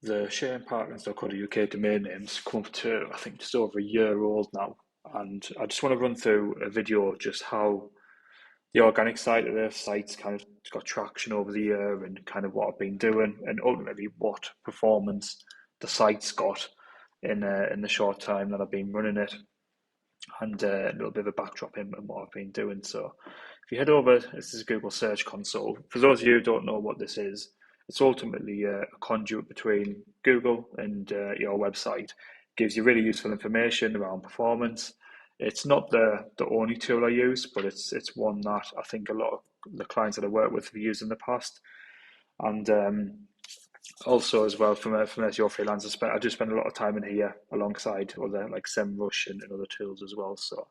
The sharepartners.co.uk domain names come up to, I think, just over a year old now. And I just want to run through a video just how the organic side of the site's kind of got traction over the year and kind of what I've been doing and ultimately what performance the site's got in the short time that I've been running it, and a little bit of a backdrop in what I've been doing. So if you head over, this is Google Search Console. For those of you who don't know what this is, it's ultimately a conduit between Google and your website. It gives you really useful information around performance. It's not the only tool I use, but it's one that I think a lot of the clients that I work with have used in the past. And also as well from SEO freelancer, I do spend a lot of time in here alongside other like SEMrush and other tools as well. So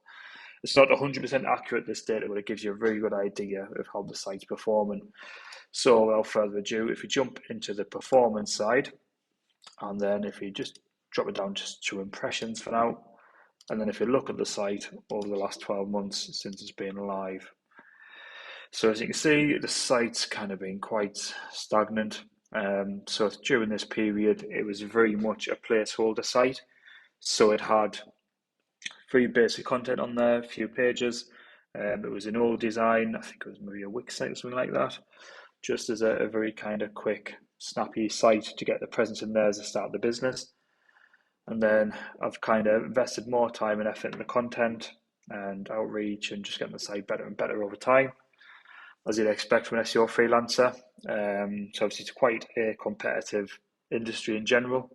it's not 100% accurate, this data, but it gives you a very good idea of how the site's performing. So without further ado, if we jump into the performance side, and then if you just drop it down just to impressions for now, and then if you look at the site over the last 12 months since it's been live. So as you can see, the site's kind of been quite stagnant. So during this period, it was very much a placeholder site. So it had free basic content on there, a few pages. It was an old design, I think it was maybe a Wix site or something like that, just as a very kind of quick, snappy site to get the presence in there as a start of the business. And then I've kind of invested more time and effort in the content and outreach and just getting the site better and better over time, as you'd expect from an SEO freelancer. So obviously it's quite a competitive industry in general.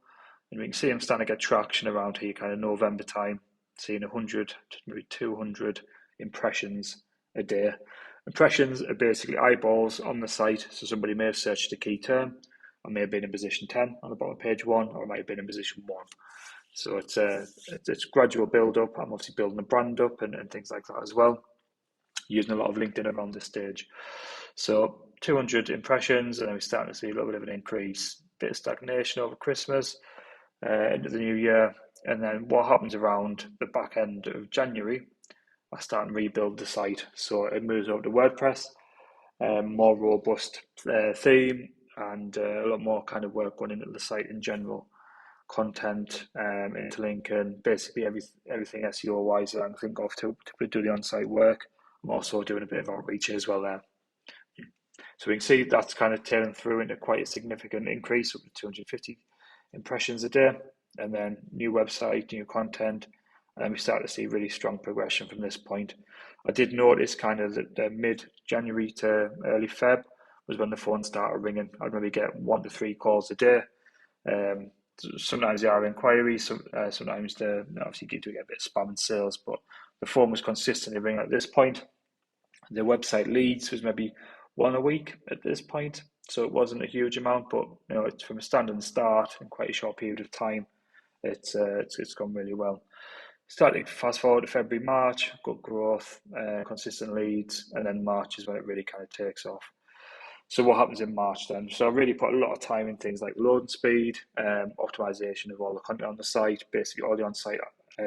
And we can see I'm starting to get traction around here, kind of November time, seeing 100 to maybe 200 impressions a day. Impressions are basically eyeballs on the site. So somebody may have searched a key term. I may have been in position 10 on the bottom of page 1, or I might have been in position 1. So it's gradual build up. I'm obviously building a brand up and things like that as well, using a lot of LinkedIn around this stage. So 200 impressions, and then we're starting to see a little bit of an increase, bit of stagnation over Christmas, into the new year. And then what happens around the back end of January, I start and rebuild the site. So it moves over to WordPress, more robust theme, and a lot more kind of work going into the site in general. Content, interlinking, basically everything SEO wise that I can think of to do the on-site work. I'm also doing a bit of outreach as well there. So we can see that's kind of tailing through into quite a significant increase, up to 250 impressions a day, and then new website, new content, and then we start to see really strong progression from this point. I did notice kind of that the mid-January to early Feb was when the phone started ringing. I'd maybe get 1 to 3 calls a day. Sometimes they are inquiries, sometimes they obviously do get a bit of spam and sales, but the phone was consistently ringing at this point. The website leads was maybe 1 a week at this point, so it wasn't a huge amount, but it's from a standing start in quite a short period of time. It's gone really well. Starting fast forward to February, March, good growth, consistent leads, and then March is when it really kind of takes off. So what happens in March then? So I really put a lot of time in things like loading speed, optimization of all the content on the site, basically all the on-site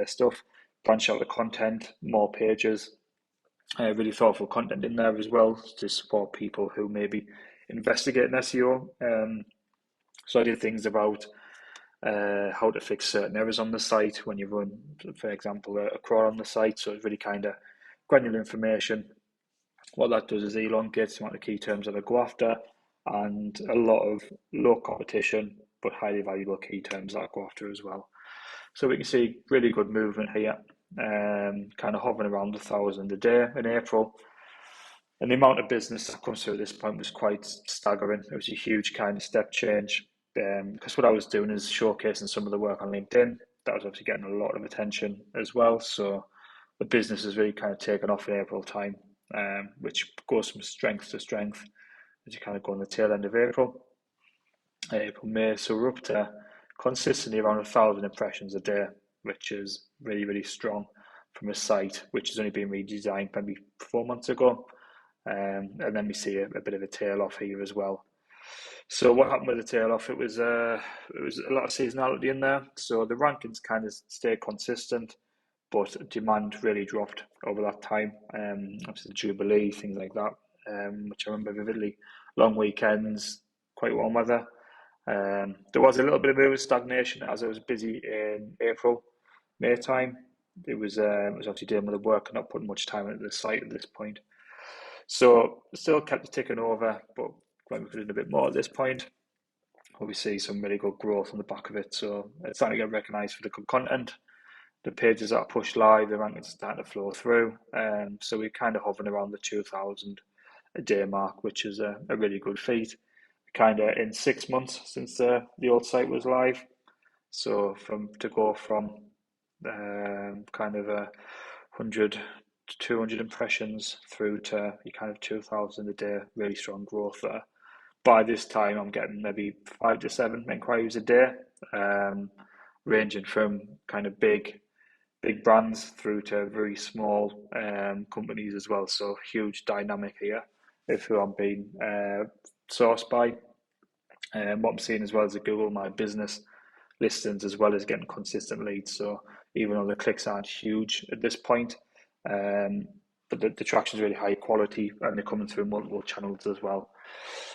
stuff, branch out the content, more pages, really thoughtful content in there as well to support people who maybe investigate in SEO. So I did things about how to fix certain errors on the site when you run, for example, a crawl on the site. So it's really kind of granular information. What that does is elongates the amount of key terms that I go after, and a lot of low competition but highly valuable key terms that I go after as well. So we can see really good movement here, kind of hovering around 1,000 a day in April. And the amount of business that comes through at this point was quite staggering. It was a huge kind of step change, because what I was doing is showcasing some of the work on LinkedIn. That was obviously getting a lot of attention as well. So the business has really kind of taken off in April time, which goes from strength to strength as you kind of go on the tail end of April, May. So we're up to consistently around 1,000 impressions a day, which is really, really strong from a site which has only been redesigned maybe 4 months ago. And then we see a bit of a tail off here as well. So what happened with the tail off? It was a lot of seasonality in there. So the rankings kind of stayed consistent, but demand really dropped over that time. Obviously the Jubilee, things like that, which I remember vividly. Long weekends, quite warm weather, There was a little bit of stagnation as I was busy in April, May time. It was obviously dealing with the work and not putting much time into the site at this point. So still kept it ticking over, but when we could have done a bit more at this point, but we see some really good growth on the back of it. So it's starting to get recognised for the good content. The pages that are pushed live, the rankings are starting to flow through. So we're kind of hovering around the 2,000 a day mark, which is a really good feat. Kind of in 6 months since the old site was live. So to go from kind of 100 to 200 impressions through to your kind of 2,000 a day, really strong growth there. By this time, I'm getting maybe 5 to 7 inquiries a day, ranging from kind of big brands through to very small companies as well. So huge dynamic here of who I'm being sourced by. What I'm seeing as well is a Google My Business listings as well as getting consistent leads. So even though the clicks aren't huge at this point, but the traction is really high quality and they're coming through multiple channels as well.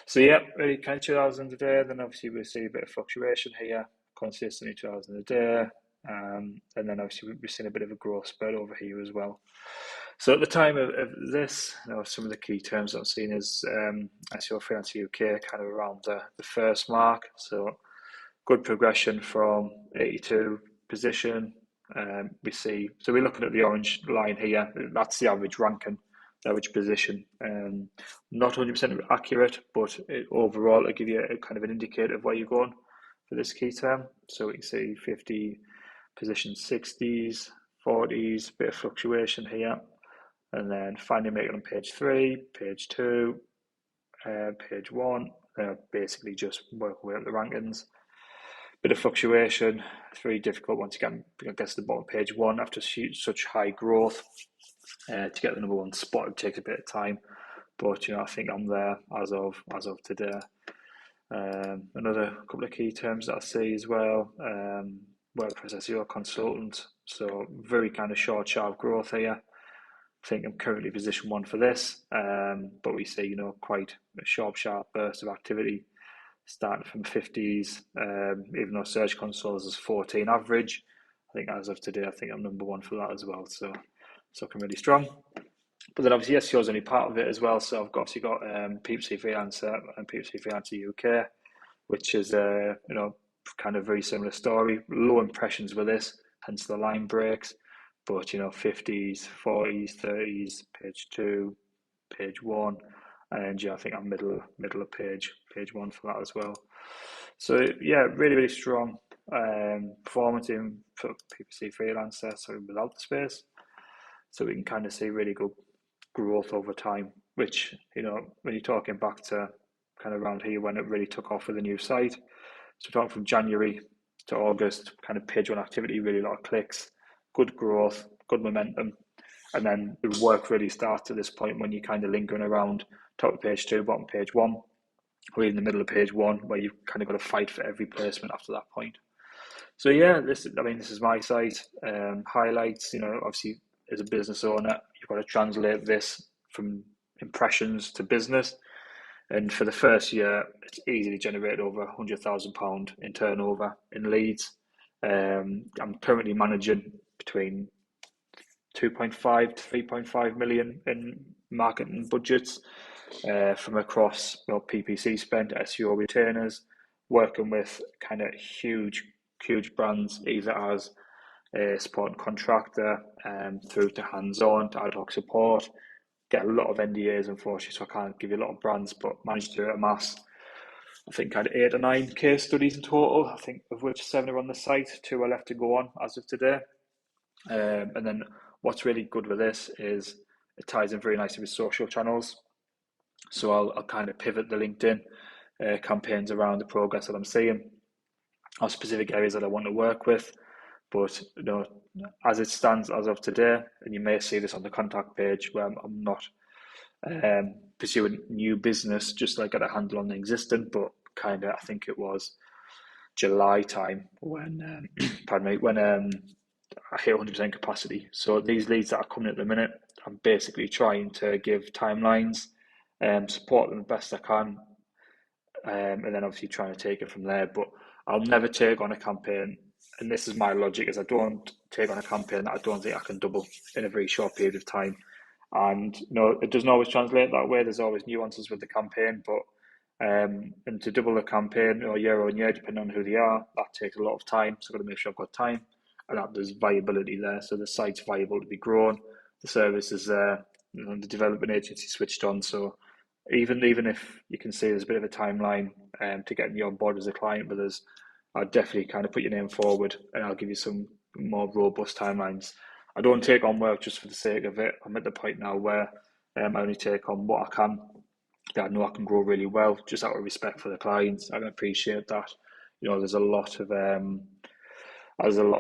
So yeah, really kind of 2,000 a day. Then obviously we see a bit of fluctuation here, consistently 2,000 a day. And then obviously we've seen a bit of a growth spurt over here as well. So at the time of this, some of the key terms that I'm seeing is SEO Freelancer UK kind of around the first mark. So good progression from 82 position. So we're looking at the orange line here. That's the average ranking, the average position. Not 100% accurate, but overall it'll give you a kind of an indicator of where you're going for this key term. So we can see 50 position 60s, 40s, bit of fluctuation here. And then finally make it on page 3, page 2, page 1. Basically just work away up the rankings. Bit of fluctuation. It's very difficult once you get to the bottom of page 1 after such high growth. To get the number 1 spot, it takes a bit of time. But I think I'm there as of today. Another couple of key terms that I see as well. WordPress SEO consultant. So very kind of short, sharp growth here. I think I'm currently position 1 for this, but we see quite a sharp burst of activity starting from 50s. Even though Search Console is 14 average, I think as of today, I think I'm number 1 for that as well. So looking really strong. But then obviously SEO is only part of it as well. So I've obviously got PPC Freelancer and PPC Freelancer UK, which is kind of very similar story. Low impressions with this, hence the line breaks. But 50s, 40s, 30s, page 2, page 1, and I think I'm middle of page 1 for that as well. So yeah, really strong performance in for PPC Freelancer. So without the space, so we can kind of see really good growth over time. Which when you're talking back to kind of around here when it really took off with the new site. So talking from January to August, kind of page 1 activity, really a lot of clicks. Good growth, good momentum, and then the work really starts at this point when you're kind of lingering around top of page 2, bottom page 1, or in the middle of page 1, where you've kind of got to fight for every placement after that point. So yeah, this is my site. Highlights, obviously as a business owner, you've got to translate this from impressions to business. And for the first year, it's easily generated over £100,000 in turnover in leads. I'm currently managing between 2.5 to 3.5 million in marketing budgets from across PPC spend, SEO retainers, working with kind of huge brands, either as a support contractor through to hands-on to ad hoc support. Get a lot of NDAs, unfortunately, so I can't give you a lot of brands, but managed to amass, I think, I had 8 or 9 case studies in total, I think, of which 7 are on the site, 2 are left to go on as of today. And then what's really good with this is it ties in very nicely with social channels. So I'll kind of pivot the LinkedIn campaigns around the progress that I'm seeing, or specific areas that I want to work with. But as it stands as of today, and you may see this on the contact page where I'm not pursuing new business, just like got a handle on the existing, but kind of I think it was July time when when I hit 100% capacity. So these leads that are coming at the minute, I'm basically trying to give timelines, support them the best I can, and then obviously trying to take it from there. But I'll never take on a campaign, and this is my logic, is I don't take on a campaign that I don't think I can double in a very short period of time. And it doesn't always translate that way. There's always nuances with the campaign, but and to double a campaign or year on year, depending on who they are, that takes a lot of time. So I've got to make sure I've got time and that there's viability there. So the site's viable to be grown, the service is there, the development agency switched on. So even if you can see there's a bit of a timeline to getting you on board as a client with us, I'll definitely kind of put your name forward and I'll give you some more robust timelines. I don't take on work just for the sake of it. I'm at the point now where I only take on what I can, that I know I can grow really well, just out of respect for the clients. I can appreciate that. There's a lot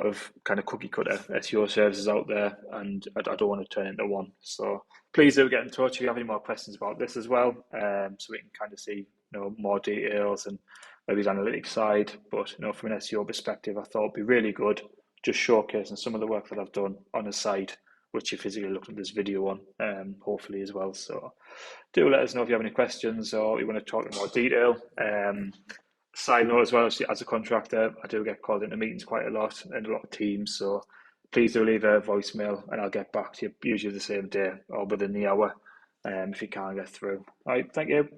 of kind of cookie cutter SEO services out there, and I don't want to turn into one. So please do get in touch if you have any more questions about this as well, so we can kind of see more details and maybe the analytics side. But from an SEO perspective, I thought it'd be really good just showcasing some of the work that I've done on the site, which you physically looked at this video on, hopefully as well. So do let us know if you have any questions or you want to talk in more detail. Side note as well, as a contractor, I do get called into meetings quite a lot and a lot of teams. So please do leave a voicemail and I'll get back to you usually the same day or within the hour if you can't get through. All right, thank you.